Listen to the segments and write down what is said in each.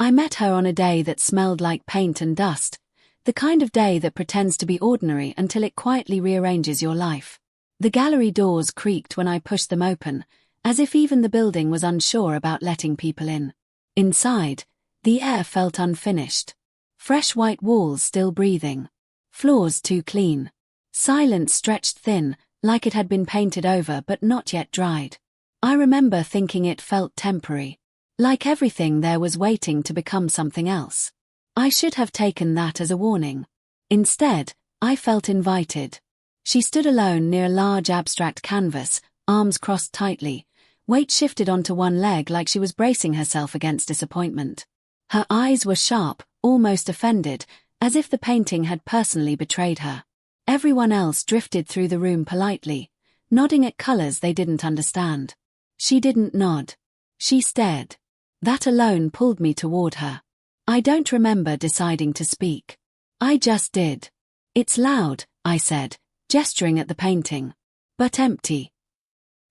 I met her on a day that smelled like paint and dust, the kind of day that pretends to be ordinary until it quietly rearranges your life. The gallery doors creaked when I pushed them open, as if even the building was unsure about letting people in. Inside, the air felt unfinished. Fresh white walls still breathing. Floors too clean. Silence stretched thin, like it had been painted over but not yet dried. I remember thinking it felt temporary. Like everything there was waiting to become something else. I should have taken that as a warning. Instead, I felt invited. She stood alone near a large abstract canvas, arms crossed tightly, weight shifted onto one leg like she was bracing herself against disappointment. Her eyes were sharp, almost offended, as if the painting had personally betrayed her. Everyone else drifted through the room politely, nodding at colors they didn't understand. She didn't nod. She stared. That alone pulled me toward her. I don't remember deciding to speak. I just did. It's loud, I said, gesturing at the painting. But empty.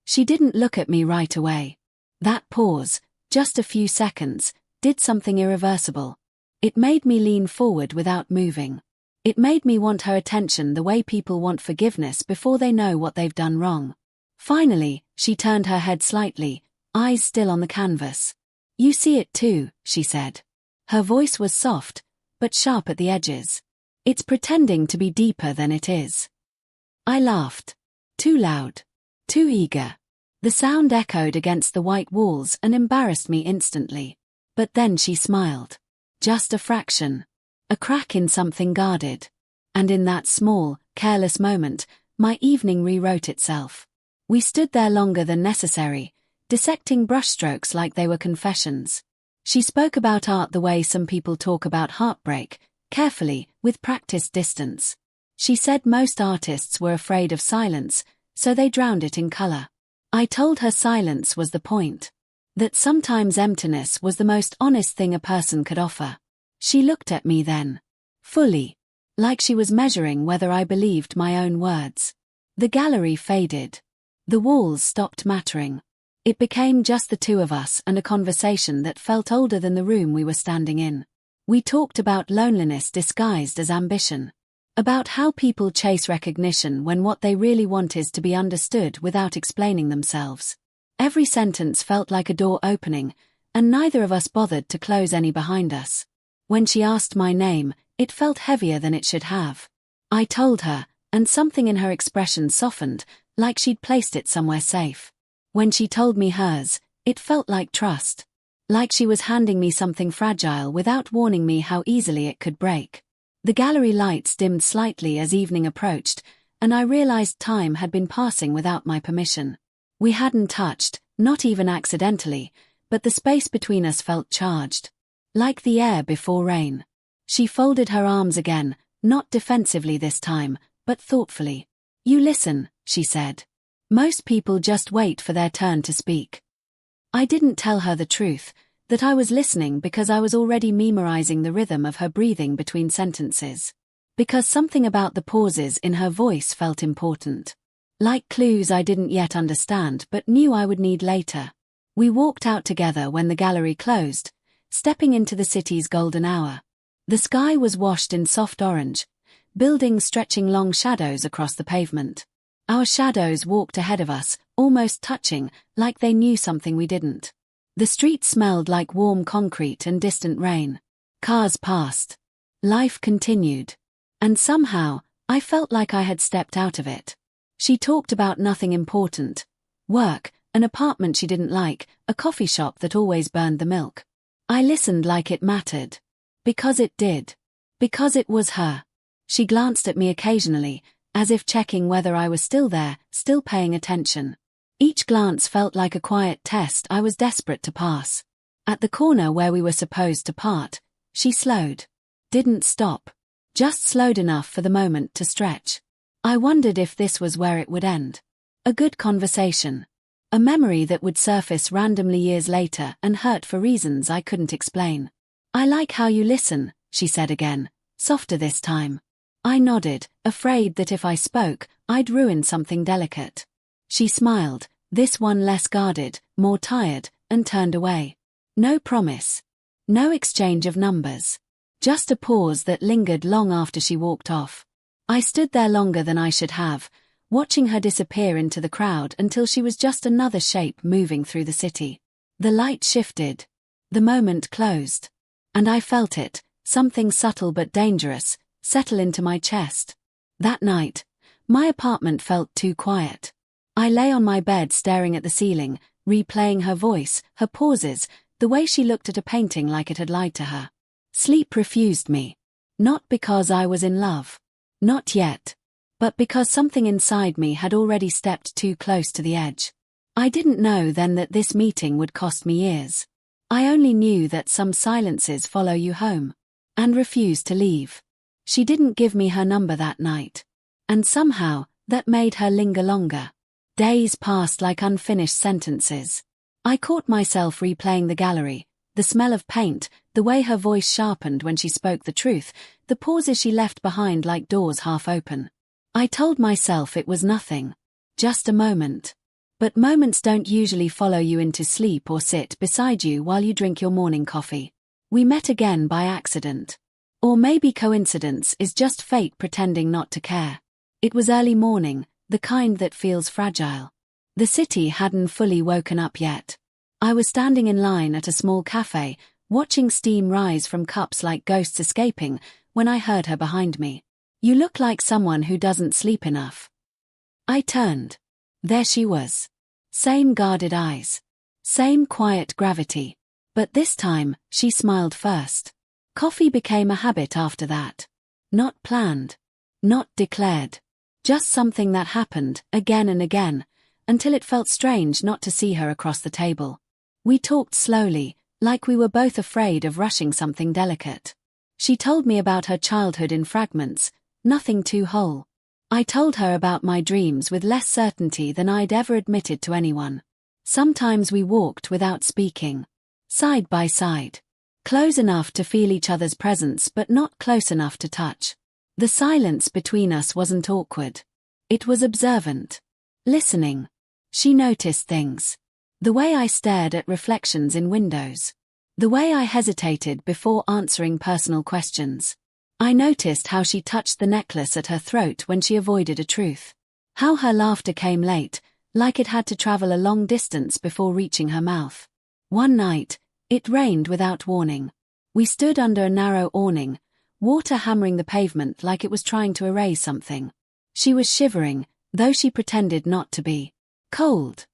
She didn't look at me right away. That pause, just a few seconds, did something irreversible. It made me lean forward without moving. It made me want her attention the way people want forgiveness before they know what they've done wrong. Finally, she turned her head slightly, eyes still on the canvas. "You see it too," she said. Her voice was soft, but sharp at the edges. "It's pretending to be deeper than it is." I laughed. Too loud. Too eager. The sound echoed against the white walls and embarrassed me instantly. But then she smiled. Just a fraction. A crack in something guarded. And in that small, careless moment, my evening rewrote itself. We stood there longer than necessary, dissecting brushstrokes like they were confessions. She spoke about art the way some people talk about heartbreak, carefully, with practiced distance. She said most artists were afraid of silence, so they drowned it in color. I told her silence was the point. That sometimes emptiness was the most honest thing a person could offer. She looked at me then. Fully. Like she was measuring whether I believed my own words. The gallery faded. The walls stopped mattering. It became just the two of us and a conversation that felt older than the room we were standing in. We talked about loneliness disguised as ambition. About how people chase recognition when what they really want is to be understood without explaining themselves. Every sentence felt like a door opening, and neither of us bothered to close any behind us. When she asked my name, it felt heavier than it should have. I told her, and something in her expression softened, like she'd placed it somewhere safe. When she told me hers, it felt like trust. Like she was handing me something fragile without warning me how easily it could break. The gallery lights dimmed slightly as evening approached, and I realized time had been passing without my permission. We hadn't touched, not even accidentally, but the space between us felt charged. Like the air before rain. She folded her arms again, not defensively this time, but thoughtfully. "You listen," she said. "Most people just wait for their turn to speak." I didn't tell her the truth, that I was listening because I was already memorizing the rhythm of her breathing between sentences. Because something about the pauses in her voice felt important. Like clues I didn't yet understand but knew I would need later. We walked out together when the gallery closed, stepping into the city's golden hour. The sky was washed in soft orange, buildings stretching long shadows across the pavement. Our shadows walked ahead of us, almost touching, like they knew something we didn't. The street smelled like warm concrete and distant rain. Cars passed. Life continued. And somehow, I felt like I had stepped out of it. She talked about nothing important. Work, an apartment she didn't like, a coffee shop that always burned the milk. I listened like it mattered. Because it did. Because it was her. She glanced at me occasionally, as if checking whether I was still there, still paying attention. Each glance felt like a quiet test I was desperate to pass. At the corner where we were supposed to part, she slowed. Didn't stop. Just slowed enough for the moment to stretch. I wondered if this was where it would end. A good conversation. A memory that would surface randomly years later and hurt for reasons I couldn't explain. "I like how you listen," she said again, softer this time. I nodded, afraid that if I spoke, I'd ruin something delicate. She smiled, this one less guarded, more tired, and turned away. No promise. No exchange of numbers. Just a pause that lingered long after she walked off. I stood there longer than I should have, watching her disappear into the crowd until she was just another shape moving through the city. The light shifted. The moment closed. And I felt it, something subtle but dangerous, settle into my chest. That night, my apartment felt too quiet. I lay on my bed staring at the ceiling, replaying her voice, her pauses, the way she looked at a painting like it had lied to her. Sleep refused me. Not because I was in love. Not yet. But because something inside me had already stepped too close to the edge. I didn't know then that this meeting would cost me years. I only knew that some silences follow you home. And refuse to leave. She didn't give me her number that night. And somehow, that made her linger longer. Days passed like unfinished sentences. I caught myself replaying the gallery, the smell of paint, the way her voice sharpened when she spoke the truth, the pauses she left behind like doors half open. I told myself it was nothing. Just a moment. But moments don't usually follow you into sleep or sit beside you while you drink your morning coffee. We met again by accident. Or maybe coincidence is just fate pretending not to care. It was early morning, the kind that feels fragile. The city hadn't fully woken up yet. I was standing in line at a small cafe, watching steam rise from cups like ghosts escaping, when I heard her behind me. "You look like someone who doesn't sleep enough." I turned. There she was. Same guarded eyes. Same quiet gravity. But this time, she smiled first. Coffee became a habit after that. Not planned. Not declared. Just something that happened, again and again, until it felt strange not to see her across the table. We talked slowly, like we were both afraid of rushing something delicate. She told me about her childhood in fragments, nothing too whole. I told her about my dreams with less certainty than I'd ever admitted to anyone. Sometimes we walked without speaking. Side by side. Close enough to feel each other's presence but not close enough to touch. The silence between us wasn't awkward. It was observant. Listening. She noticed things. The way I stared at reflections in windows. The way I hesitated before answering personal questions. I noticed how she touched the necklace at her throat when she avoided a truth. How her laughter came late, like it had to travel a long distance before reaching her mouth. One night, it rained without warning. We stood under a narrow awning, water hammering the pavement like it was trying to erase something. She was shivering, though she pretended not to be. "Cold?"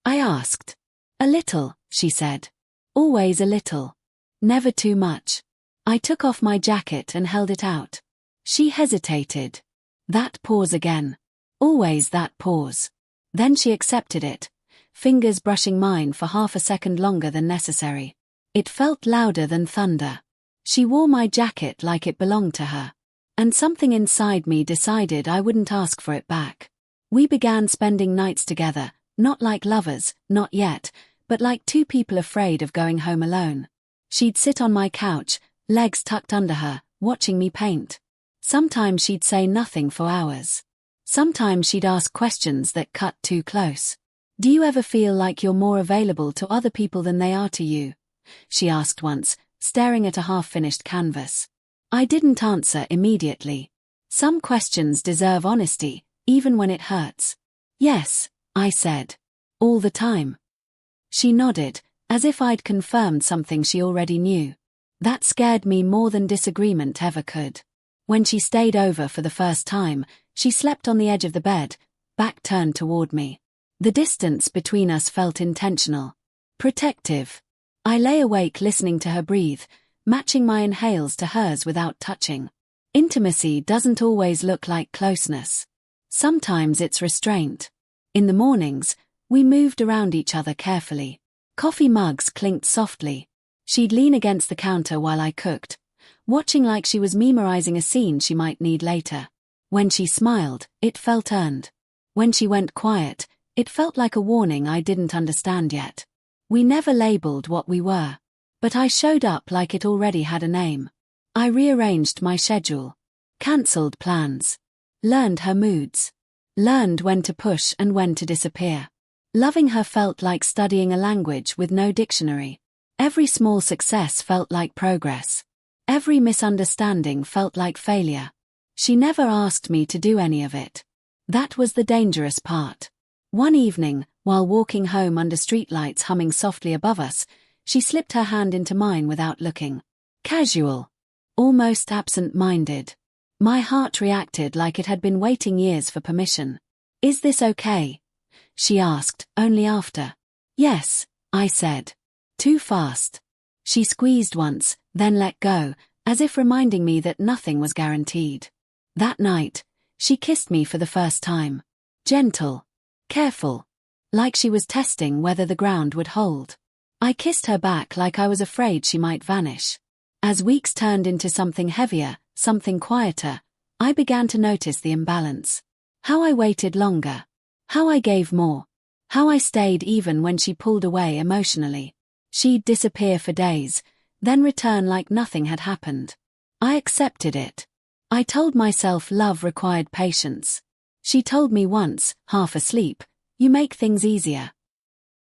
I asked. "A little," she said. "Always a little. Never too much." I took off my jacket and held it out. She hesitated. That pause again. Always that pause. Then she accepted it, fingers brushing mine for half a second longer than necessary. It felt louder than thunder. She wore my jacket like it belonged to her. And something inside me decided I wouldn't ask for it back. We began spending nights together, not like lovers, not yet, but like two people afraid of going home alone. She'd sit on my couch, legs tucked under her, watching me paint. Sometimes she'd say nothing for hours. Sometimes she'd ask questions that cut too close. "Do you ever feel like you're more available to other people than they are to you?" she asked once, staring at a half-finished canvas. I didn't answer immediately. Some questions deserve honesty, even when it hurts. "Yes," I said. "All the time." She nodded, as if I'd confirmed something she already knew. That scared me more than disagreement ever could. When she stayed over for the first time, she slept on the edge of the bed, back turned toward me. The distance between us felt intentional. Protective. I lay awake listening to her breathe, matching my inhales to hers without touching. Intimacy doesn't always look like closeness. Sometimes it's restraint. In the mornings, we moved around each other carefully. Coffee mugs clinked softly. She'd lean against the counter while I cooked, watching like she was memorizing a scene she might need later. When she smiled, it felt earned. When she went quiet, it felt like a warning I didn't understand yet. We never labeled what we were. But I showed up like it already had a name. I rearranged my schedule. Cancelled plans. Learned her moods. Learned when to push and when to disappear. Loving her felt like studying a language with no dictionary. Every small success felt like progress. Every misunderstanding felt like failure. She never asked me to do any of it. That was the dangerous part. One evening, while walking home under streetlights humming softly above us, she slipped her hand into mine without looking. Casual. Almost absent-minded. My heart reacted like it had been waiting years for permission. "Is this okay?" she asked, only after. "Yes," I said. Too fast. She squeezed once, then let go, as if reminding me that nothing was guaranteed. That night, she kissed me for the first time. Gentle. Careful. Like she was testing whether the ground would hold. I kissed her back like I was afraid she might vanish. As weeks turned into something heavier, something quieter, I began to notice the imbalance. How I waited longer. How I gave more. How I stayed even when she pulled away emotionally. She'd disappear for days, then return like nothing had happened. I accepted it. I told myself love required patience. She told me once, half asleep, "You make things easier."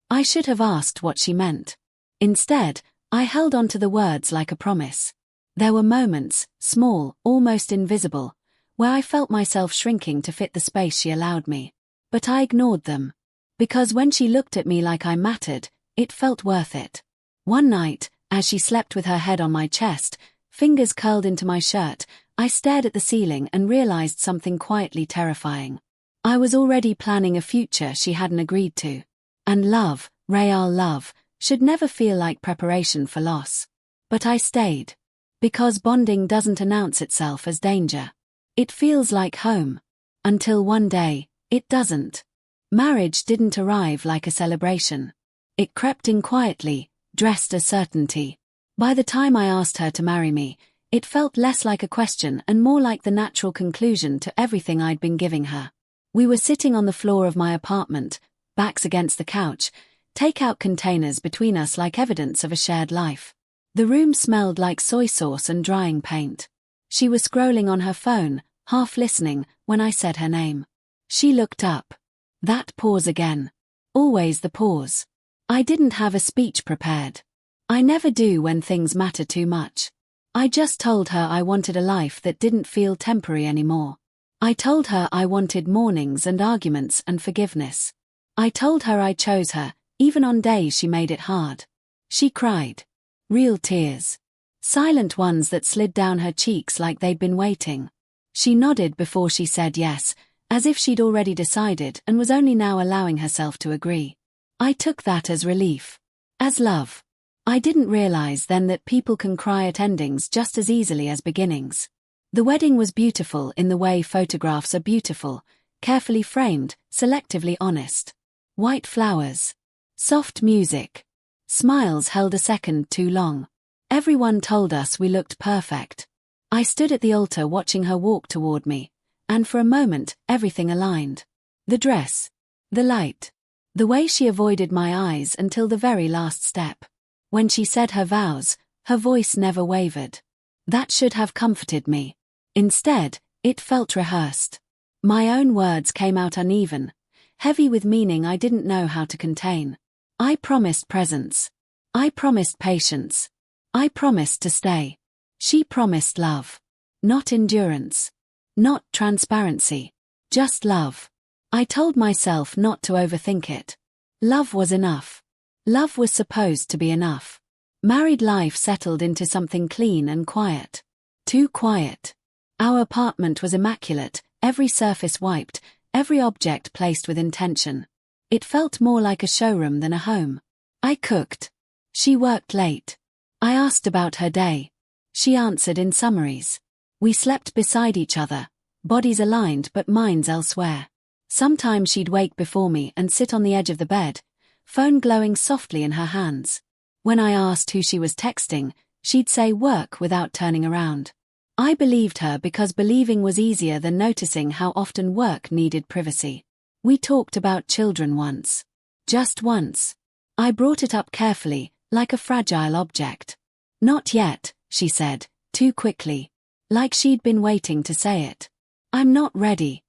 I should have asked what she meant. Instead, I held on to the words like a promise. There were moments, small, almost invisible, where I felt myself shrinking to fit the space she allowed me. But I ignored them. Because when she looked at me like I mattered, it felt worth it. One night, as she slept with her head on my chest, fingers curled into my shirt, I stared at the ceiling and realized something quietly terrifying. I was already planning a future she hadn't agreed to. And love, real love, should never feel like preparation for loss. But I stayed. Because bonding doesn't announce itself as danger. It feels like home. Until one day, it doesn't. Marriage didn't arrive like a celebration. It crept in quietly, dressed as certainty. By the time I asked her to marry me, it felt less like a question and more like the natural conclusion to everything I'd been giving her. We were sitting on the floor of my apartment, backs against the couch, takeout containers between us like evidence of a shared life. The room smelled like soy sauce and drying paint. She was scrolling on her phone, half listening, when I said her name. She looked up. That pause again. Always the pause. I didn't have a speech prepared. I never do when things matter too much. I just told her I wanted a life that didn't feel temporary anymore. I told her I wanted mornings and arguments and forgiveness. I told her I chose her, even on days she made it hard. She cried. Real tears. Silent ones that slid down her cheeks like they'd been waiting. She nodded before she said yes, as if she'd already decided and was only now allowing herself to agree. I took that as relief. As love. I didn't realize then that people can cry at endings just as easily as beginnings. The wedding was beautiful in the way photographs are beautiful, carefully framed, selectively honest. White flowers. Soft music. Smiles held a second too long. Everyone told us we looked perfect. I stood at the altar watching her walk toward me, and for a moment, everything aligned. The dress. The light. The way she avoided my eyes until the very last step. When she said her vows, her voice never wavered. That should have comforted me. Instead, it felt rehearsed. My own words came out uneven, heavy with meaning I didn't know how to contain. I promised presence. I promised patience. I promised to stay. She promised love. Not endurance. Not transparency. Just love. I told myself not to overthink it. Love was enough. Love was supposed to be enough. Married life settled into something clean and quiet. Too quiet. Our apartment was immaculate, every surface wiped, every object placed with intention. It felt more like a showroom than a home. I cooked. She worked late. I asked about her day. She answered in summaries. We slept beside each other, bodies aligned but minds elsewhere. Sometimes she'd wake before me and sit on the edge of the bed, phone glowing softly in her hands. When I asked who she was texting, she'd say work without turning around. I believed her because believing was easier than noticing how often work needed privacy. We talked about children once. Just once. I brought it up carefully, like a fragile object. Not yet, she said, too quickly. Like she'd been waiting to say it. I'm not ready.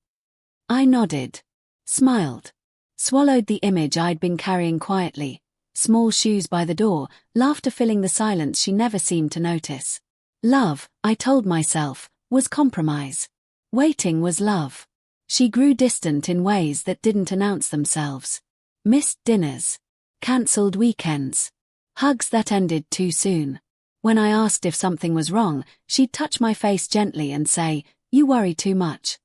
I nodded. Smiled. Swallowed the image I'd been carrying quietly. small shoes by the door, laughter filling the silence she never seemed to notice. Love, I told myself, was compromise. Waiting was love. She grew distant in ways that didn't announce themselves. Missed dinners. Cancelled weekends. Hugs that ended too soon. When I asked if something was wrong, she'd touch my face gently and say, "You worry too much."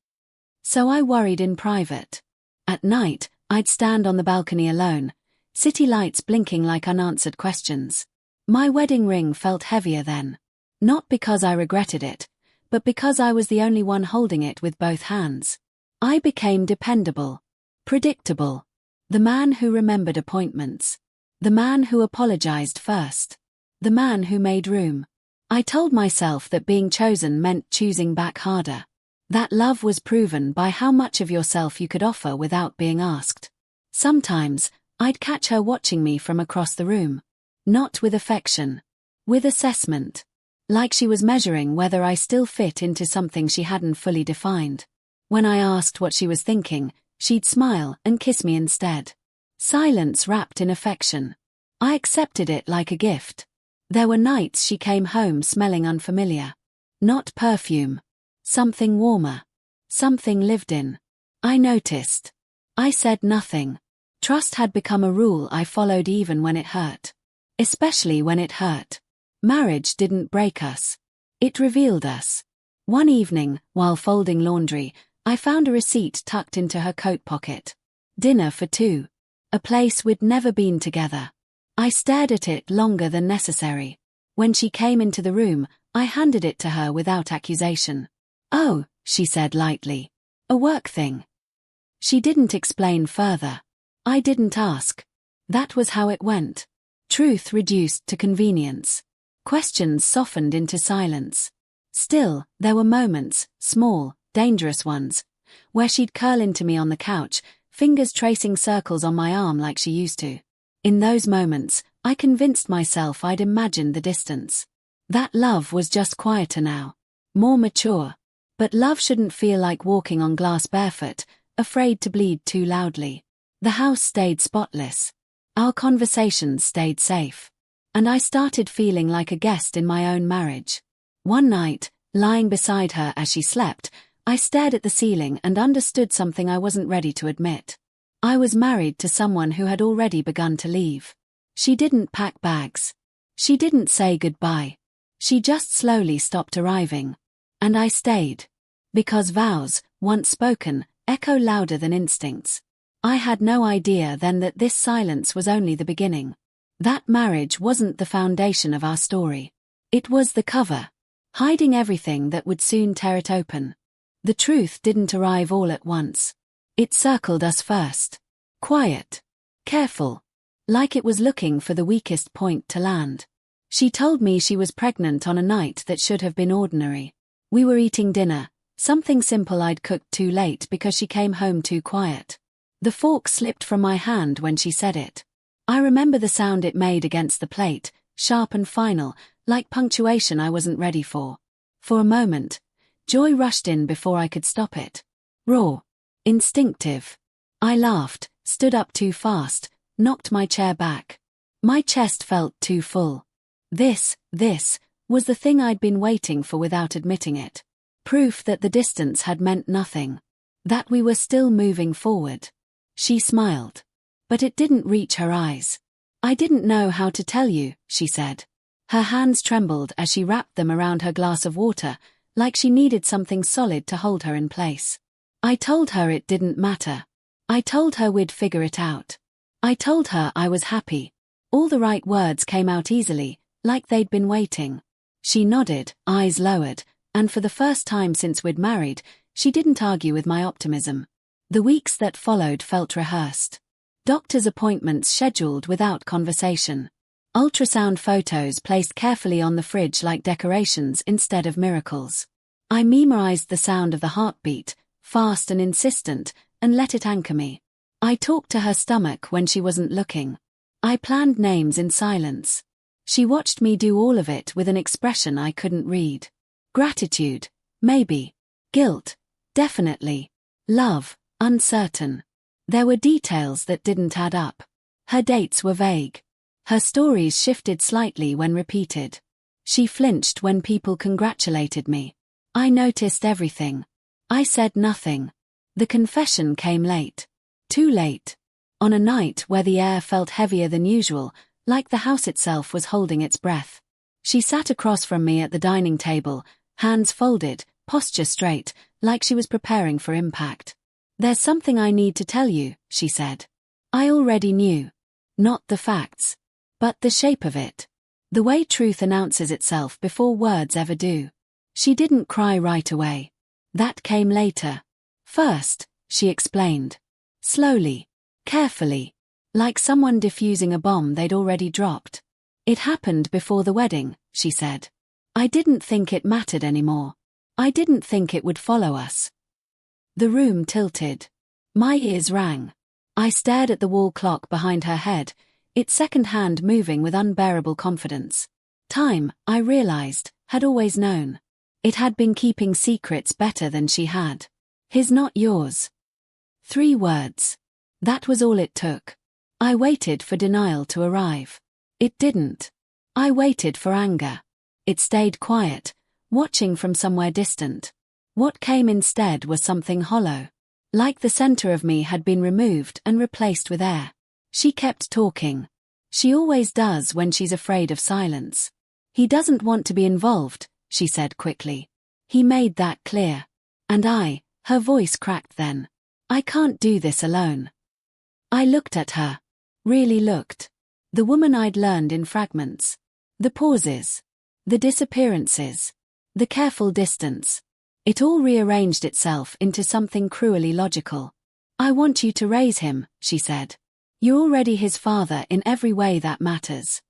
So I worried in private. At night, I'd stand on the balcony alone, city lights blinking like unanswered questions. My wedding ring felt heavier then. Not because I regretted it, but because I was the only one holding it with both hands. I became dependable. Predictable. The man who remembered appointments. The man who apologized first. The man who made room. I told myself that being chosen meant choosing back harder. That love was proven by how much of yourself you could offer without being asked. Sometimes, I'd catch her watching me from across the room. Not with affection. With assessment. Like she was measuring whether I still fit into something she hadn't fully defined. When I asked what she was thinking, she'd smile and kiss me instead. Silence wrapped in affection. I accepted it like a gift. There were nights she came home smelling unfamiliar. Not perfume. Something warmer. Something lived in. I noticed. I said nothing. Trust had become a rule I followed even when it hurt. Especially when it hurt. Marriage didn't break us. It revealed us. One evening, while folding laundry, I found a receipt tucked into her coat pocket. Dinner for two. A place we'd never been together. I stared at it longer than necessary. When she came into the room, I handed it to her without accusation. "Oh," she said lightly. "A work thing." She didn't explain further. I didn't ask. That was how it went. Truth reduced to convenience. Questions softened into silence. Still, there were moments, small, dangerous ones, where she'd curl into me on the couch, fingers tracing circles on my arm like she used to. In those moments, I convinced myself I'd imagined the distance. That love was just quieter now. More mature. But love shouldn't feel like walking on glass barefoot, afraid to bleed too loudly. The house stayed spotless. Our conversations stayed safe. And I started feeling like a guest in my own marriage. One night, lying beside her as she slept, I stared at the ceiling and understood something I wasn't ready to admit. I was married to someone who had already begun to leave. She didn't pack bags. She didn't say goodbye. She just slowly stopped arriving. And I stayed. Because vows, once spoken, echo louder than instincts. I had no idea then that this silence was only the beginning. That marriage wasn't the foundation of our story. It was the cover, hiding everything that would soon tear it open. The truth didn't arrive all at once. It circled us first. Quiet. Careful. Like it was looking for the weakest point to land. She told me she was pregnant on a night that should have been ordinary. We were eating dinner, something simple I'd cooked too late because she came home too quiet. The fork slipped from my hand when she said it. I remember the sound it made against the plate, sharp and final, like punctuation I wasn't ready for. For a moment, joy rushed in before I could stop it. Raw. Instinctive. I laughed, stood up too fast, knocked my chair back. My chest felt too full. This was the thing I'd been waiting for without admitting it. Proof that the distance had meant nothing. That we were still moving forward. She smiled. But it didn't reach her eyes. "I didn't know how to tell you," she said. Her hands trembled as she wrapped them around her glass of water, like she needed something solid to hold her in place. I told her it didn't matter. I told her we'd figure it out. I told her I was happy. All the right words came out easily, like they'd been waiting. She nodded, eyes lowered, and for the first time since we'd married, she didn't argue with my optimism. The weeks that followed felt rehearsed. Doctor's appointments scheduled without conversation. Ultrasound photos placed carefully on the fridge like decorations instead of miracles. I memorized the sound of the heartbeat, fast and insistent, and let it anchor me. I talked to her stomach when she wasn't looking. I planned names in silence. She watched me do all of it with an expression I couldn't read. Gratitude, maybe. Guilt, definitely. Love, uncertain. There were details that didn't add up. Her dates were vague. Her stories shifted slightly when repeated. She flinched when people congratulated me. I noticed everything. I said nothing. The confession came late. Too late. On a night where the air felt heavier than usual, like the house itself was holding its breath. She sat across from me at the dining table, hands folded, posture straight, like she was preparing for impact. "There's something I need to tell you," she said. I already knew. Not the facts, but the shape of it. The way truth announces itself before words ever do. She didn't cry right away. That came later. First, she explained. Slowly. Carefully. Like someone defusing a bomb they'd already dropped. "It happened before the wedding," she said. "I didn't think it mattered anymore. I didn't think it would follow us." The room tilted. My ears rang. I stared at the wall clock behind her head, its second hand moving with unbearable confidence. Time, I realized, had always known. It had been keeping secrets better than she had. "His, not yours." 3 words. That was all it took. I waited for denial to arrive. It didn't. I waited for anger. It stayed quiet, watching from somewhere distant. What came instead was something hollow. Like the center of me had been removed and replaced with air. She kept talking. She always does when she's afraid of silence. "He doesn't want to be involved," she said quickly. "He made that clear. And her voice cracked then. "I can't do this alone." I looked at her. Really looked. The woman I'd learned in fragments. The pauses. The disappearances. The careful distance. It all rearranged itself into something cruelly logical. "I want you to raise him," she said. "You're already his father in every way that matters."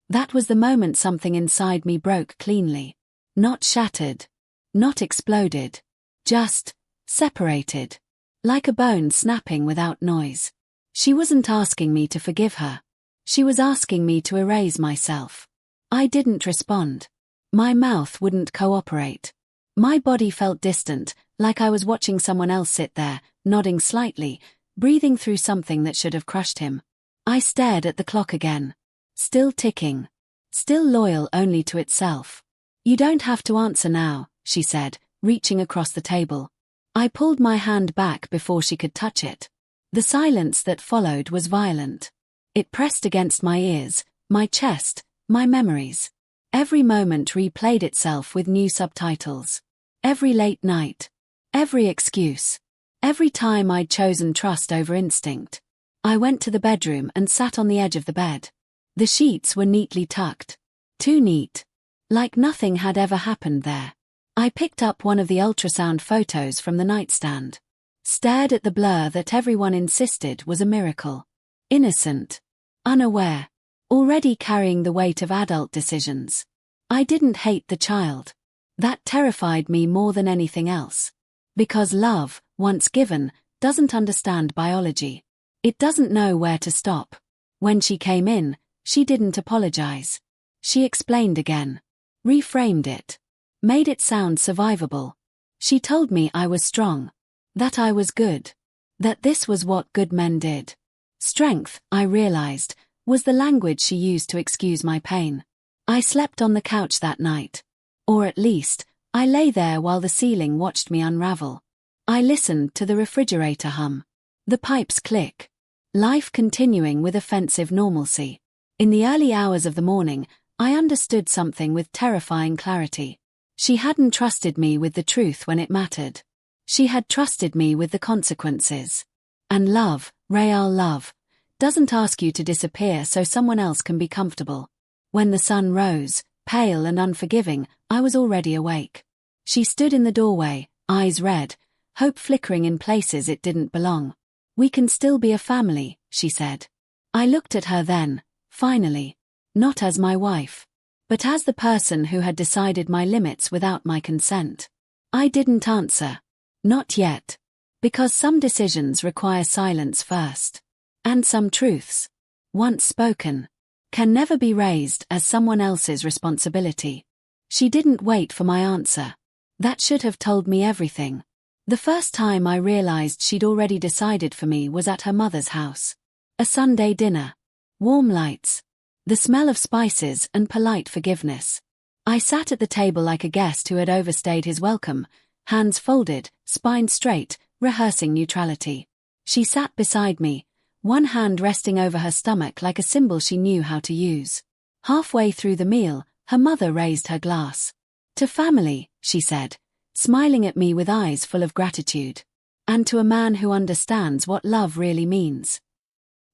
That was the moment something inside me broke cleanly. Not shattered. Not exploded. Just separated. Like a bone snapping without noise. She wasn't asking me to forgive her. She was asking me to erase myself. I didn't respond. My mouth wouldn't cooperate. My body felt distant, like I was watching someone else sit there, nodding slightly, breathing through something that should have crushed him. I stared at the clock again. Still ticking. Still loyal only to itself. "You don't have to answer now," she said, reaching across the table. I pulled my hand back before she could touch it. The silence that followed was violent. It pressed against my ears, my chest, my memories. Every moment replayed itself with new subtitles. Every late night. Every excuse. Every time I'd chosen trust over instinct. I went to the bedroom and sat on the edge of the bed. The sheets were neatly tucked. Too neat. Like nothing had ever happened there. I picked up one of the ultrasound photos from the nightstand. Stared at the blur that everyone insisted was a miracle. Innocent. Unaware. Already carrying the weight of adult decisions. I didn't hate the child. That terrified me more than anything else. Because love, once given, doesn't understand biology. It doesn't know where to stop. When she came in, she didn't apologize. She explained again. Reframed it. Made it sound survivable. She told me I was strong. That I was good. That this was what good men did. Strength, I realized, was the language she used to excuse my pain. I slept on the couch that night. Or at least, I lay there while the ceiling watched me unravel. I listened to the refrigerator hum. The pipes click. Life continuing with offensive normalcy. In the early hours of the morning, I understood something with terrifying clarity. She hadn't trusted me with the truth when it mattered. She had trusted me with the consequences. And love, real love, doesn't ask you to disappear so someone else can be comfortable. When the sun rose, pale and unforgiving, I was already awake. She stood in the doorway, eyes red, hope flickering in places it didn't belong. "We can still be a family," she said. I looked at her then, finally. Not as my wife. But as the person who had decided my limits without my consent. I didn't answer. Not yet. Because some decisions require silence first. And some truths, once spoken, can never be raised as someone else's responsibility. She didn't wait for my answer. That should have told me everything. The first time I realized she'd already decided for me was at her mother's house. A Sunday dinner. Warm lights. the smell of spices and polite forgiveness. I sat at the table like a guest who had overstayed his welcome, hands folded, spine straight, rehearsing neutrality. She sat beside me, one hand resting over her stomach like a symbol she knew how to use. Halfway through the meal, her mother raised her glass. "To family," she said, smiling at me with eyes full of gratitude. "And to a man who understands what love really means."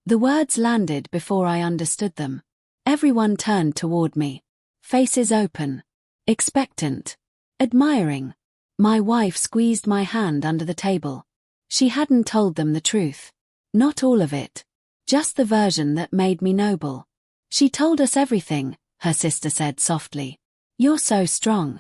The words landed before I understood them. Everyone turned toward me. Faces open. Expectant. Admiring. My wife squeezed my hand under the table. She hadn't told them the truth. Not all of it. Just the version that made me noble. "She told us everything," her sister said softly. "You're so strong."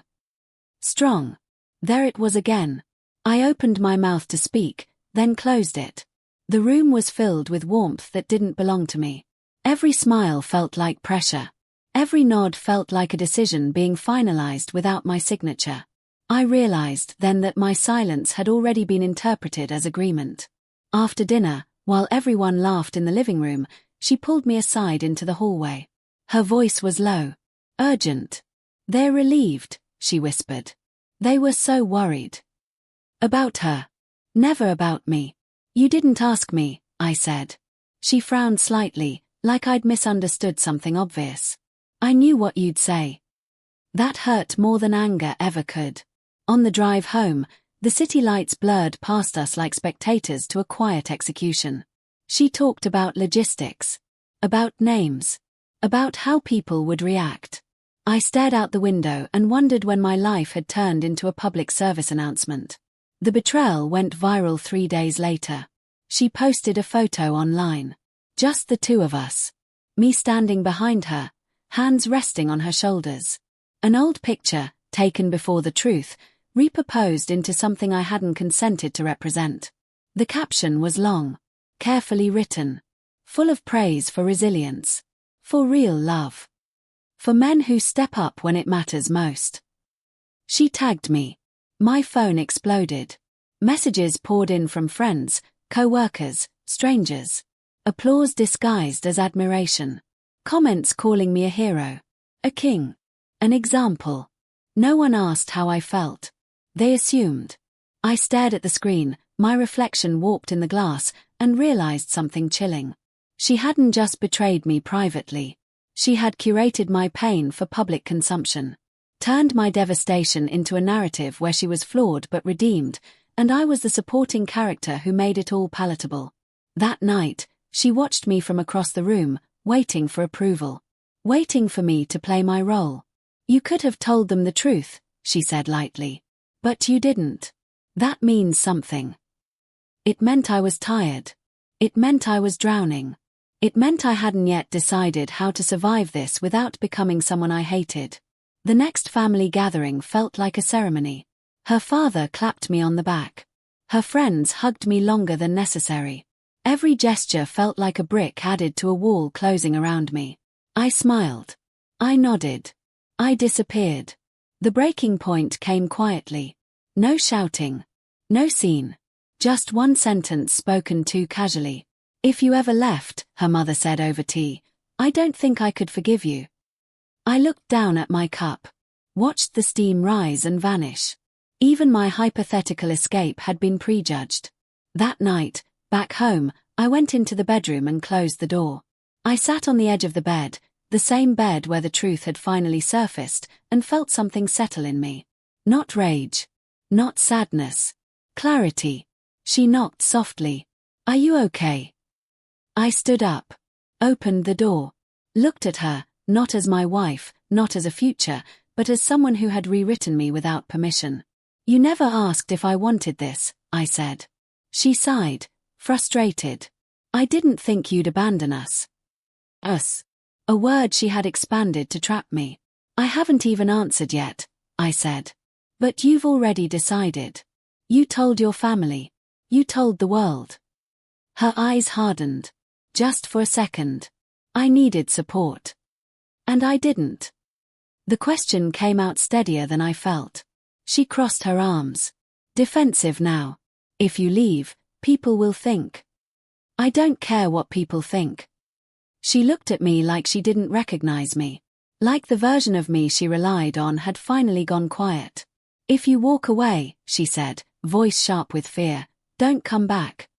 Strong. There it was again. I opened my mouth to speak, then closed it. The room was filled with warmth that didn't belong to me. Every smile felt like pressure. Every nod felt like a decision being finalized without my signature. I realized then that my silence had already been interpreted as agreement. After dinner, while everyone laughed in the living room, she pulled me aside into the hallway. Her voice was low. Urgent. "They're relieved," she whispered. "They were so worried." About her. Never about me. "You didn't ask me," I said. She frowned slightly, like I'd misunderstood something obvious. "I knew what you'd say." That hurt more than anger ever could. On the drive home, the city lights blurred past us like spectators to a quiet execution. She talked about logistics. About names. About how people would react. I stared out the window and wondered when my life had turned into a public service announcement. The betrayal went viral 3 days later. She posted a photo online. Just the two of us. Me standing behind her, hands resting on her shoulders. An old picture, taken before the truth, repurposed into something I hadn't consented to represent. The caption was long, carefully written, full of praise for resilience, for real love, for men who step up when it matters most. She tagged me. My phone exploded. Messages poured in from friends, co-workers, strangers. Applause disguised as admiration. Comments calling me a hero, a king, an example. No one asked how I felt. They assumed. I stared at the screen, my reflection warped in the glass, and realized something chilling. She hadn't just betrayed me privately. She had curated my pain for public consumption. Turned my devastation into a narrative where she was flawed but redeemed, and I was the supporting character who made it all palatable. That night, she watched me from across the room, waiting for approval. Waiting for me to play my role. "You could have told them the truth," she said lightly. "But you didn't. That means something." It meant I was tired. It meant I was drowning. It meant I hadn't yet decided how to survive this without becoming someone I hated. The next family gathering felt like a ceremony. Her father clapped me on the back. Her friends hugged me longer than necessary. Every gesture felt like a brick added to a wall closing around me. I smiled. I nodded. I disappeared. The breaking point came quietly. No shouting. No scene. Just one sentence spoken too casually. "If you ever left," her mother said over tea, "I don't think I could forgive you." I looked down at my cup. Watched the steam rise and vanish. Even my hypothetical escape had been prejudged. That night, back home, I went into the bedroom and closed the door. I sat on the edge of the bed, the same bed where the truth had finally surfaced, and felt something settle in me. Not rage. Not sadness. Clarity. She knocked softly. "Are you okay?" I stood up. Opened the door. Looked at her, not as my wife, not as a future, but as someone who had rewritten me without permission. "You never asked if I wanted this," I said. She sighed. Frustrated. "I didn't think you'd abandon us." Us. A word she had expanded to trap me. "I haven't even answered yet," I said. "But you've already decided. You told your family. You told the world." Her eyes hardened. Just for a second. I needed support. And I didn't. The question came out steadier than I felt. She crossed her arms. Defensive now. "If you leave, people will think." "I don't care what people think." She looked at me like she didn't recognize me. Like the version of me she relied on had finally gone quiet. "If you walk away," she said, voice sharp with fear, "don't come back."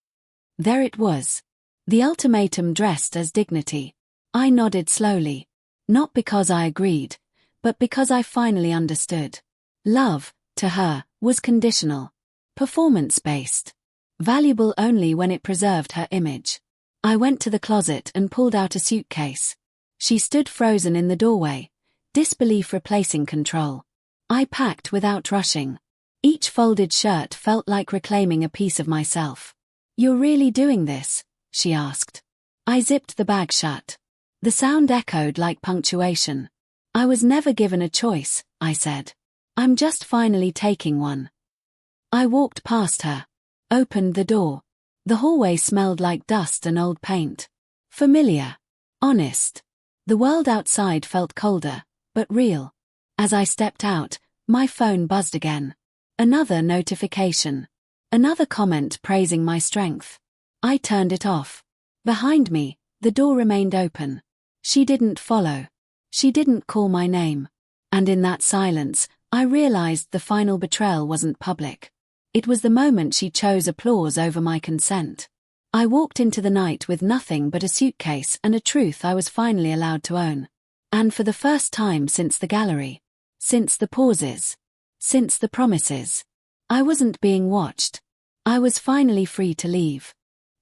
There it was. The ultimatum dressed as dignity. I nodded slowly. Not because I agreed, but because I finally understood. Love, to her, was conditional. Performance-based. Valuable only when it preserved her image. I went to the closet and pulled out a suitcase. She stood frozen in the doorway, disbelief replacing control. I packed without rushing. Each folded shirt felt like reclaiming a piece of myself. "You're really doing this?" she asked. I zipped the bag shut. The sound echoed like punctuation. "I was never given a choice," I said. "I'm just finally taking one." I walked past her. Opened the door. The hallway smelled like dust and old paint. Familiar. Honest. The world outside felt colder, but real. As I stepped out, my phone buzzed again. Another notification. Another comment praising my strength. I turned it off. Behind me, the door remained open. She didn't follow. She didn't call my name. And in that silence, I realized the final betrayal wasn't public. It was the moment she chose applause over my consent. I walked into the night with nothing but a suitcase and a truth I was finally allowed to own. And for the first time since the gallery. Since the pauses. Since the promises. I wasn't being watched. I was finally free to leave.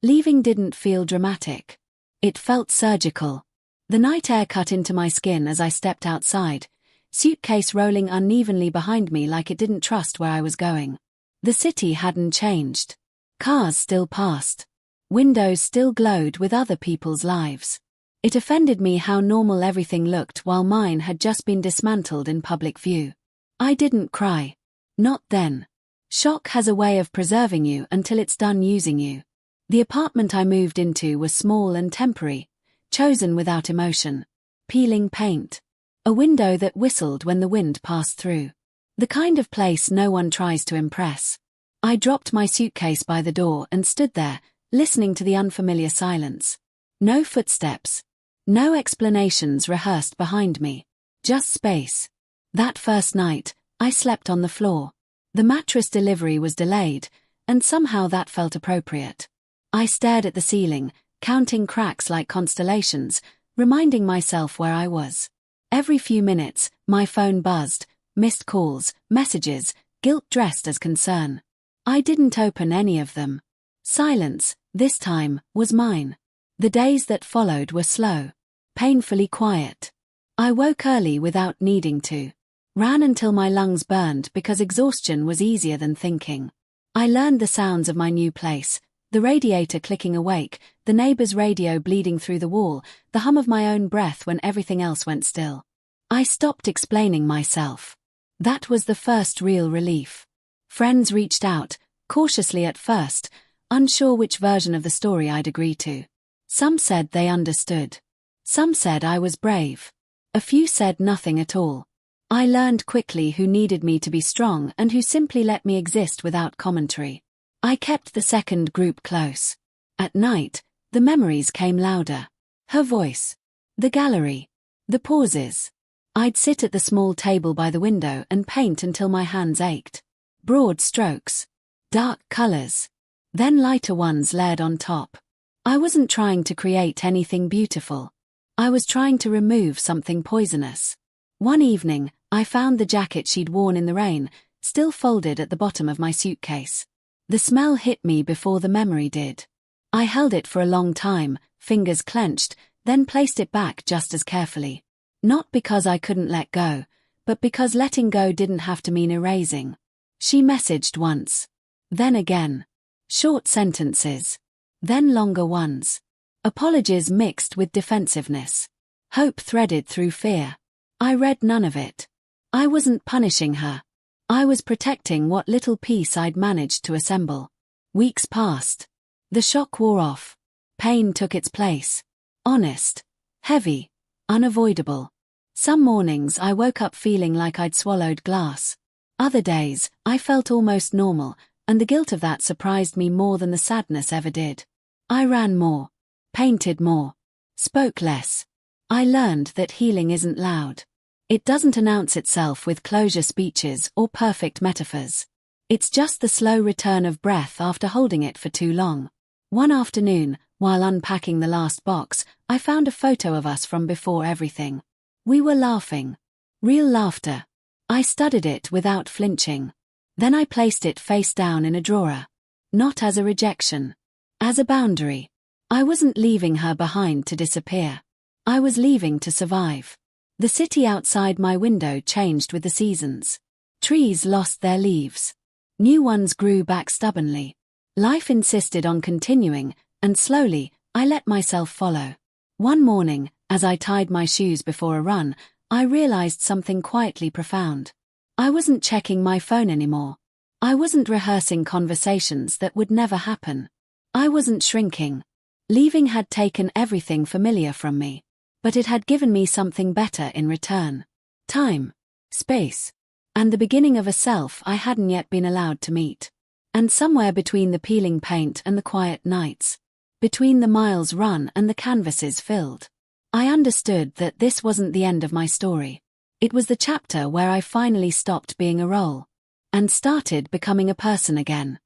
Leaving didn't feel dramatic. It felt surgical. The night air cut into my skin as I stepped outside, suitcase rolling unevenly behind me like it didn't trust where I was going. The city hadn't changed. Cars still passed. Windows still glowed with other people's lives. It offended me how normal everything looked while mine had just been dismantled in public view. I didn't cry. Not then. Shock has a way of preserving you until it's done using you. The apartment I moved into was small and temporary, chosen without emotion. Peeling paint. A window that whistled when the wind passed through. The kind of place no one tries to impress. I dropped my suitcase by the door and stood there, listening to the unfamiliar silence. No footsteps. No explanations rehearsed behind me. Just space. That first night, I slept on the floor. The mattress delivery was delayed, and somehow that felt appropriate. I stared at the ceiling, counting cracks like constellations, reminding myself where I was. Every few minutes, my phone buzzed, missed calls, messages, guilt dressed as concern. I didn't open any of them. Silence, this time, was mine. The days that followed were slow, painfully quiet. I woke early without needing to. Ran until my lungs burned because exhaustion was easier than thinking. I learned the sounds of my new place, the radiator clicking awake, the neighbor's radio bleeding through the wall, the hum of my own breath when everything else went still. I stopped explaining myself. That was the first real relief. Friends reached out, cautiously at first, unsure which version of the story I'd agree to. Some said they understood. Some said I was brave. A few said nothing at all. I learned quickly who needed me to be strong and who simply let me exist without commentary. I kept the second group close. At night, the memories came louder. Her voice. The gallery. The pauses. I'd sit at the small table by the window and paint until my hands ached. Broad strokes. Dark colors. Then lighter ones layered on top. I wasn't trying to create anything beautiful. I was trying to remove something poisonous. One evening, I found the jacket she'd worn in the rain, still folded at the bottom of my suitcase. The smell hit me before the memory did. I held it for a long time, fingers clenched, then placed it back just as carefully. Not because I couldn't let go, but because letting go didn't have to mean erasing. She messaged once. Then again. Short sentences. Then longer ones. Apologies mixed with defensiveness. Hope threaded through fear. I read none of it. I wasn't punishing her. I was protecting what little piece I'd managed to assemble. Weeks passed. The shock wore off. Pain took its place. Honest. Heavy. Unavoidable. Some mornings I woke up feeling like I'd swallowed glass. Other days, I felt almost normal, and the guilt of that surprised me more than the sadness ever did. I ran more. Painted more. spoke less. I learned that healing isn't loud. It doesn't announce itself with closure speeches or perfect metaphors. It's just the slow return of breath after holding it for too long. One afternoon, while unpacking the last box, I found a photo of us from before everything. We were laughing. Real laughter. I studied it without flinching. Then I placed it face down in a drawer. Not as a rejection. As a boundary. I wasn't leaving her behind to disappear. I was leaving to survive. The city outside my window changed with the seasons. Trees lost their leaves. New ones grew back stubbornly. Life insisted on continuing, and slowly, I let myself follow. One morning, as I tied my shoes before a run, I realized something quietly profound. I wasn't checking my phone anymore. I wasn't rehearsing conversations that would never happen. I wasn't shrinking. Leaving had taken everything familiar from me. But it had given me something better in return. Time. Space. And the beginning of a self I hadn't yet been allowed to meet. And somewhere between the peeling paint and the quiet nights, between the miles run and the canvases filled, I understood that this wasn't the end of my story. It was the chapter where I finally stopped being a role and started becoming a person again.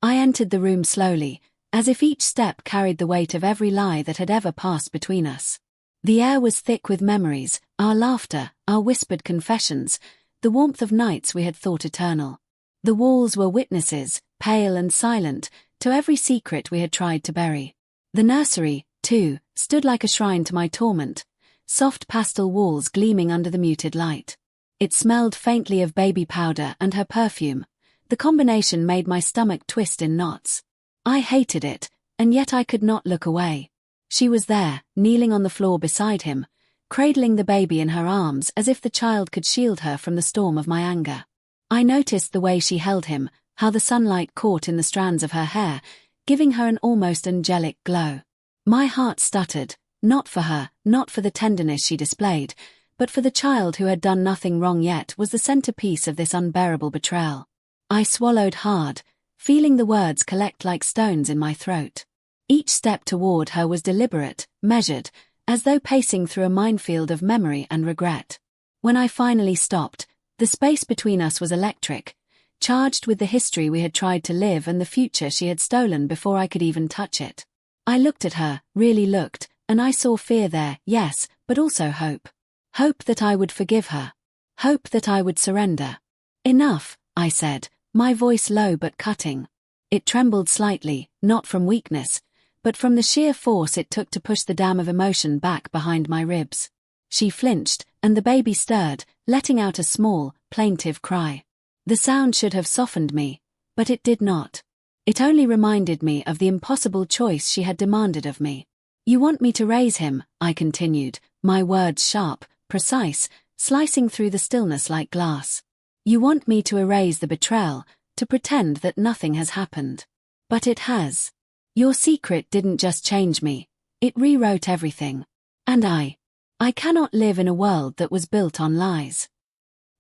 I entered the room slowly, as if each step carried the weight of every lie that had ever passed between us. The air was thick with memories, our laughter, our whispered confessions, the warmth of nights we had thought eternal. The walls were witnesses, pale and silent, to every secret we had tried to bury. The nursery, too, stood like a shrine to my torment, soft pastel walls gleaming under the muted light. It smelled faintly of baby powder and her perfume. The combination made my stomach twist in knots. I hated it, and yet I could not look away. She was there, kneeling on the floor beside him, cradling the baby in her arms as if the child could shield her from the storm of my anger. I noticed the way she held him, how the sunlight caught in the strands of her hair, giving her an almost angelic glow. My heart stuttered, not for her, not for the tenderness she displayed, but for the child who had done nothing wrong yet was the centerpiece of this unbearable betrayal. I swallowed hard, feeling the words collect like stones in my throat. Each step toward her was deliberate, measured, as though pacing through a minefield of memory and regret. When I finally stopped, the space between us was electric, charged with the history we had tried to live and the future she had stolen before I could even touch it. I looked at her, really looked, and I saw fear there, yes, but also hope. Hope that I would forgive her. Hope that I would surrender. Enough, I said, my voice low but cutting. It trembled slightly, not from weakness, but from the sheer force it took to push the dam of emotion back behind my ribs. She flinched, and the baby stirred, letting out a small, plaintive cry. The sound should have softened me, but it did not. It only reminded me of the impossible choice she had demanded of me. You want me to raise him, I continued, my words sharp, precise, slicing through the stillness like glass. You want me to erase the betrayal, to pretend that nothing has happened. But it has. Your secret didn't just change me, it rewrote everything. And I cannot live in a world that was built on lies.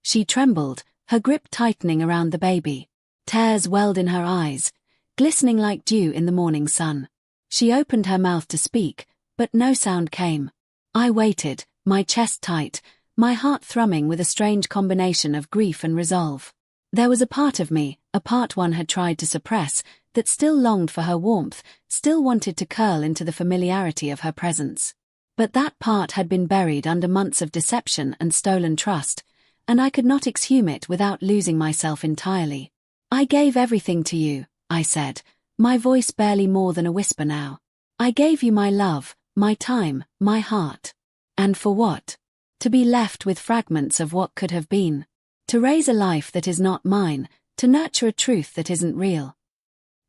She trembled, her grip tightening around the baby. Tears welled in her eyes, glistening like dew in the morning sun. She opened her mouth to speak, but no sound came. I waited, my chest tight, my heart thrumming with a strange combination of grief and resolve. There was a part of me, a part one had tried to suppress, that still longed for her warmth, still wanted to curl into the familiarity of her presence. But that part had been buried under months of deception and stolen trust, and I could not exhume it without losing myself entirely. I gave everything to you, I said, my voice barely more than a whisper now. I gave you my love, my time, my heart. And for what? To be left with fragments of what could have been. To raise a life that is not mine, to nurture a truth that isn't real.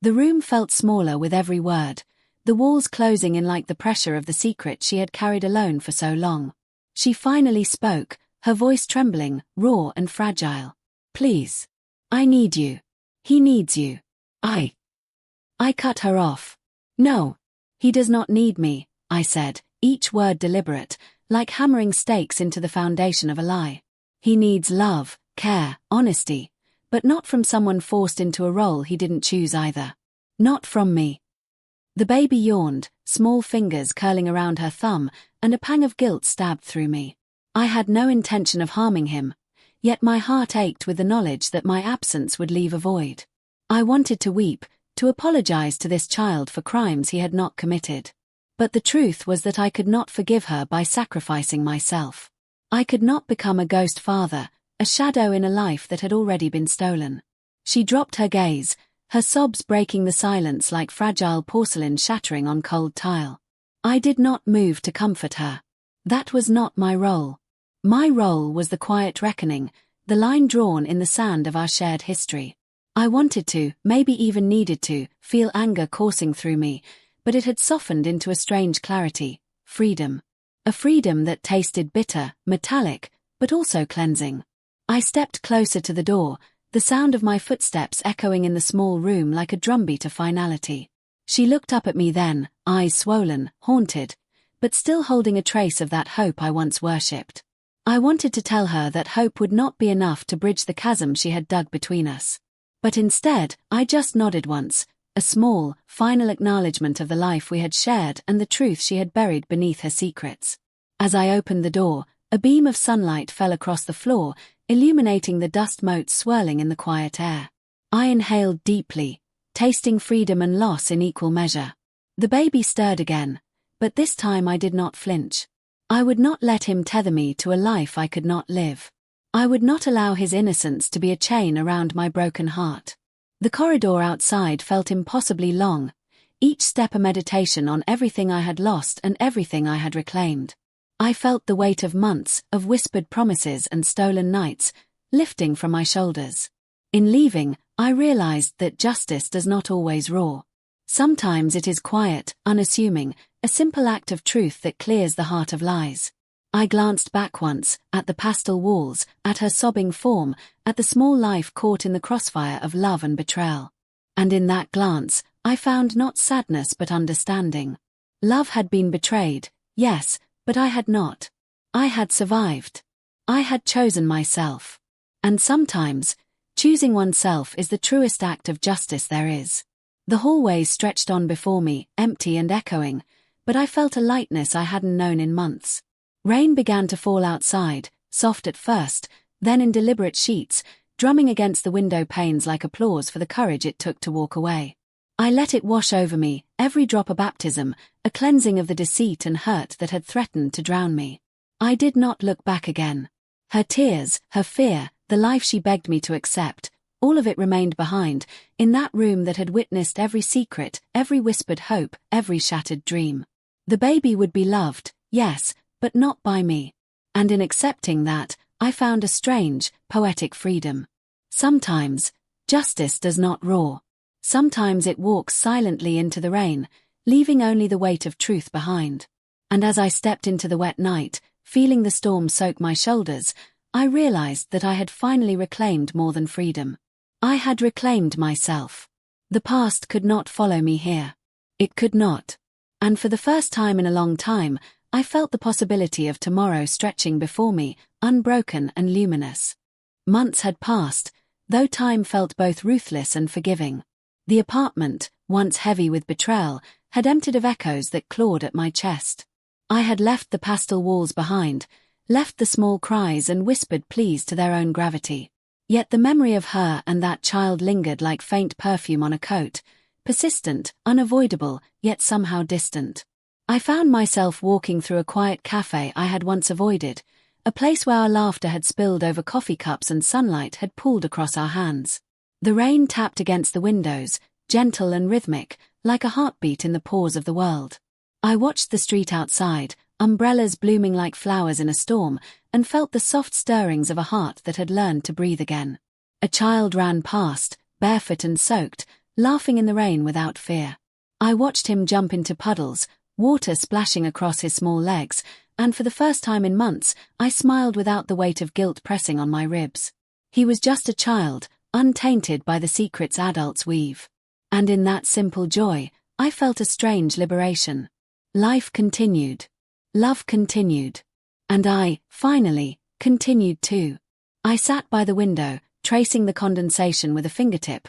The room felt smaller with every word, the walls closing in like the pressure of the secret she had carried alone for so long. She finally spoke, her voice trembling, raw and fragile. Please. I need you. He needs you. I cut her off. No. He does not need me, I said, each word deliberate, like hammering stakes into the foundation of a lie. He needs love, care, honesty, but not from someone forced into a role he didn't choose either. Not from me. The baby yawned, small fingers curling around her thumb, and a pang of guilt stabbed through me. I had no intention of harming him, yet my heart ached with the knowledge that my absence would leave a void. I wanted to weep, to apologize to this child for crimes he had not committed. But the truth was that I could not forgive her by sacrificing myself. I could not become a ghost father, a shadow in a life that had already been stolen. She dropped her gaze, her sobs breaking the silence like fragile porcelain shattering on cold tile. I did not move to comfort her. That was not my role. My role was the quiet reckoning, the line drawn in the sand of our shared history. I wanted to, maybe even needed to, feel anger coursing through me, but it had softened into a strange clarity, freedom. A freedom that tasted bitter, metallic, but also cleansing. I stepped closer to the door, the sound of my footsteps echoing in the small room like a drumbeat of finality. She looked up at me then, eyes swollen, haunted, but still holding a trace of that hope I once worshipped. I wanted to tell her that hope would not be enough to bridge the chasm she had dug between us. But instead, I just nodded once, a small, final acknowledgement of the life we had shared and the truth she had buried beneath her secrets. As I opened the door, a beam of sunlight fell across the floor, illuminating the dust motes swirling in the quiet air. I inhaled deeply, tasting freedom and loss in equal measure. The baby stirred again, but this time I did not flinch. I would not let him tether me to a life I could not live. I would not allow his innocence to be a chain around my broken heart. The corridor outside felt impossibly long, each step a meditation on everything I had lost and everything I had reclaimed. I felt the weight of months, of whispered promises and stolen nights, lifting from my shoulders. In leaving, I realized that justice does not always roar. Sometimes it is quiet, unassuming, a simple act of truth that clears the heart of lies. I glanced back once, at the pastel walls, at her sobbing form, at the small life caught in the crossfire of love and betrayal. And in that glance, I found not sadness but understanding. Love had been betrayed, yes, but I had not. I had survived. I had chosen myself. And sometimes, choosing oneself is the truest act of justice there is. The hallways stretched on before me, empty and echoing, but I felt a lightness I hadn't known in months. Rain began to fall outside, soft at first, then in deliberate sheets, drumming against the window panes like applause for the courage it took to walk away. I let it wash over me, every drop a baptism, a cleansing of the deceit and hurt that had threatened to drown me. I did not look back again. Her tears, her fear, the life she begged me to accept, all of it remained behind, in that room that had witnessed every secret, every whispered hope, every shattered dream. The baby would be loved, yes, but not by me. And in accepting that, I found a strange, poetic freedom. Sometimes, justice does not roar. Sometimes it walks silently into the rain, leaving only the weight of truth behind. And as I stepped into the wet night, feeling the storm soak my shoulders, I realized that I had finally reclaimed more than freedom. I had reclaimed myself. The past could not follow me here. It could not. And for the first time in a long time, I felt the possibility of tomorrow stretching before me, unbroken and luminous. Months had passed, though time felt both ruthless and forgiving. The apartment, once heavy with betrayal, had emptied of echoes that clawed at my chest. I had left the pastel walls behind, left the small cries and whispered pleas to their own gravity. Yet the memory of her and that child lingered like faint perfume on a coat, persistent, unavoidable, yet somehow distant. I found myself walking through a quiet cafe I had once avoided, a place where our laughter had spilled over coffee cups and sunlight had pooled across our hands. The rain tapped against the windows, gentle and rhythmic, like a heartbeat in the pause of the world. I watched the street outside, umbrellas blooming like flowers in a storm, and felt the soft stirrings of a heart that had learned to breathe again. A child ran past, barefoot and soaked, laughing in the rain without fear. I watched him jump into puddles, water splashing across his small legs, and for the first time in months, I smiled without the weight of guilt pressing on my ribs. He was just a child, untainted by the secrets adults weave. And in that simple joy, I felt a strange liberation. Life continued. Love continued. And I, finally, continued too. I sat by the window, tracing the condensation with a fingertip,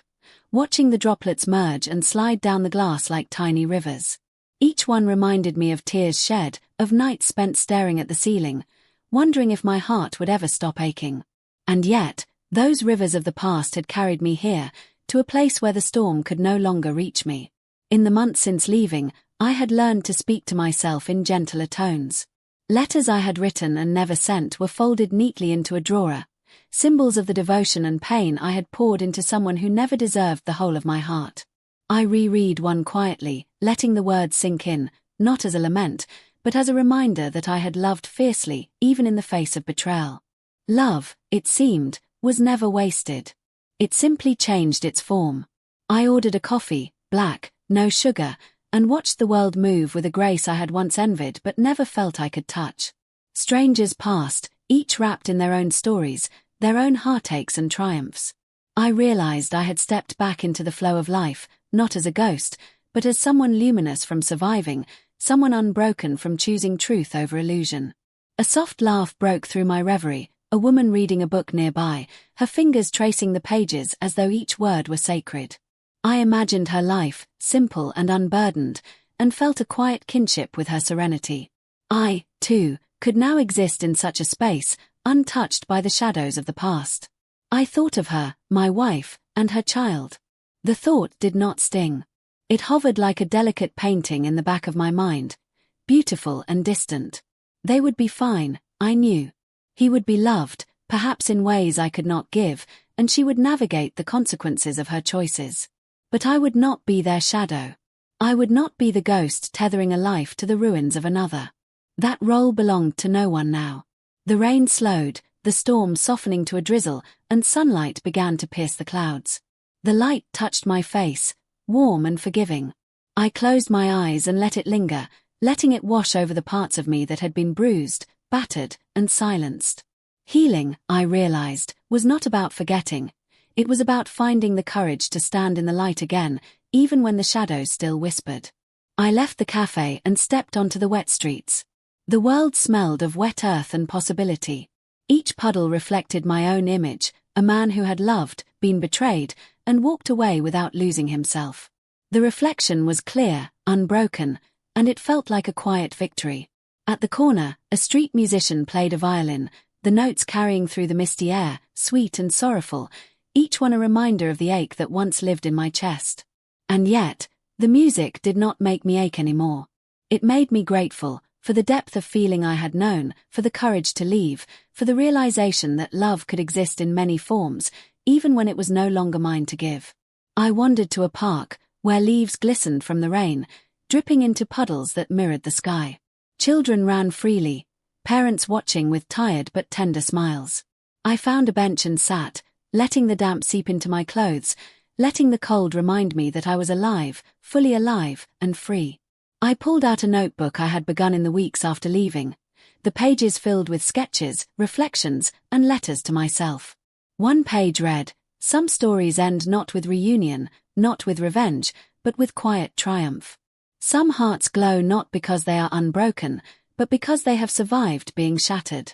watching the droplets merge and slide down the glass like tiny rivers. Each one reminded me of tears shed, of nights spent staring at the ceiling, wondering if my heart would ever stop aching. And yet, those rivers of the past had carried me here, to a place where the storm could no longer reach me. In the months since leaving, I had learned to speak to myself in gentler tones. Letters I had written and never sent were folded neatly into a drawer, symbols of the devotion and pain I had poured into someone who never deserved the whole of my heart. I reread one quietly, letting the words sink in, not as a lament, but as a reminder that I had loved fiercely, even in the face of betrayal. Love, it seemed, was never wasted. It simply changed its form. I ordered a coffee, black, no sugar, and watched the world move with a grace I had once envied but never felt I could touch. Strangers passed, each wrapped in their own stories, their own heartaches and triumphs. I realized I had stepped back into the flow of life, not as a ghost, but as someone luminous from surviving, someone unbroken from choosing truth over illusion. A soft laugh broke through my reverie, a woman reading a book nearby, her fingers tracing the pages as though each word were sacred. I imagined her life, simple and unburdened, and felt a quiet kinship with her serenity. I, too, could now exist in such a space, untouched by the shadows of the past. I thought of her, my wife, and her child. The thought did not sting. It hovered like a delicate painting in the back of my mind, beautiful and distant. They would be fine, I knew. He would be loved, perhaps in ways I could not give, and she would navigate the consequences of her choices. But I would not be their shadow. I would not be the ghost tethering a life to the ruins of another. That role belonged to no one now. The rain slowed, the storm softening to a drizzle, and sunlight began to pierce the clouds. The light touched my face, warm and forgiving. I closed my eyes and let it linger, letting it wash over the parts of me that had been bruised, battered, and silenced. Healing, I realized, was not about forgetting. It was about finding the courage to stand in the light again, even when the shadows still whispered. I left the cafe and stepped onto the wet streets. The world smelled of wet earth and possibility. Each puddle reflected my own image, a man who had loved, been betrayed, and walked away without losing himself. The reflection was clear, unbroken, and it felt like a quiet victory. At the corner, a street musician played a violin, the notes carrying through the misty air, sweet and sorrowful, each one a reminder of the ache that once lived in my chest. And yet, the music did not make me ache anymore. It made me grateful, for the depth of feeling I had known, for the courage to leave, for the realization that love could exist in many forms, even when it was no longer mine to give. I wandered to a park, where leaves glistened from the rain, dripping into puddles that mirrored the sky. Children ran freely, parents watching with tired but tender smiles. I found a bench and sat, letting the damp seep into my clothes, letting the cold remind me that I was alive, fully alive, and free. I pulled out a notebook I had begun in the weeks after leaving, the pages filled with sketches, reflections, and letters to myself. One page read, "Some stories end not with reunion, not with revenge, but with quiet triumph. Some hearts glow not because they are unbroken, but because they have survived being shattered."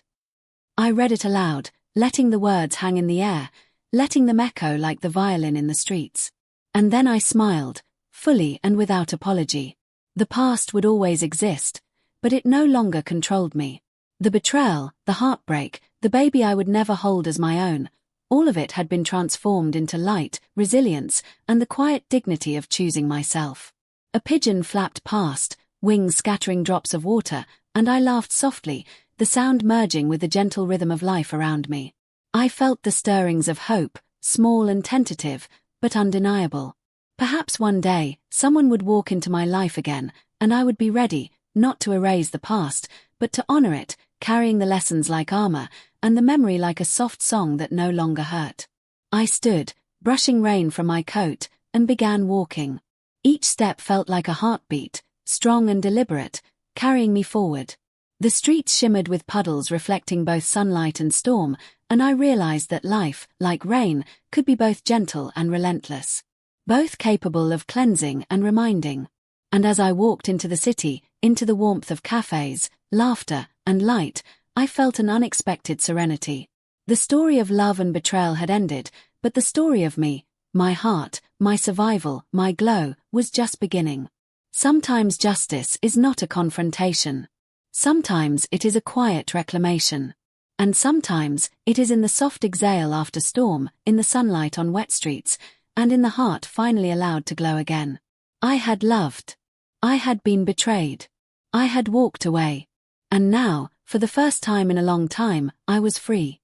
I read it aloud, letting the words hang in the air, letting them echo like the violin in the streets. And then I smiled, fully and without apology. The past would always exist, but it no longer controlled me. The betrayal, the heartbreak, the baby I would never hold as my own, all of it had been transformed into light, resilience, and the quiet dignity of choosing myself. A pigeon flapped past, wings scattering drops of water, and I laughed softly, the sound merging with the gentle rhythm of life around me. I felt the stirrings of hope, small and tentative, but undeniable. Perhaps one day, someone would walk into my life again, and I would be ready, not to erase the past, but to honor it, carrying the lessons like armor, and the memory like a soft song that no longer hurt. I stood, brushing rain from my coat, and began walking. Each step felt like a heartbeat, strong and deliberate, carrying me forward. The streets shimmered with puddles reflecting both sunlight and storm, and I realized that life, like rain, could be both gentle and relentless, both capable of cleansing and reminding. And as I walked into the city, into the warmth of cafes, laughter, and light, I felt an unexpected serenity. The story of love and betrayal had ended, but the story of me, my heart, my survival, my glow, was just beginning. Sometimes justice is not a confrontation. Sometimes it is a quiet reclamation. And sometimes it is in the soft exhale after storm, in the sunlight on wet streets, and in the heart finally allowed to glow again. I had loved. I had been betrayed. I had walked away. And now, for the first time in a long time, I was free.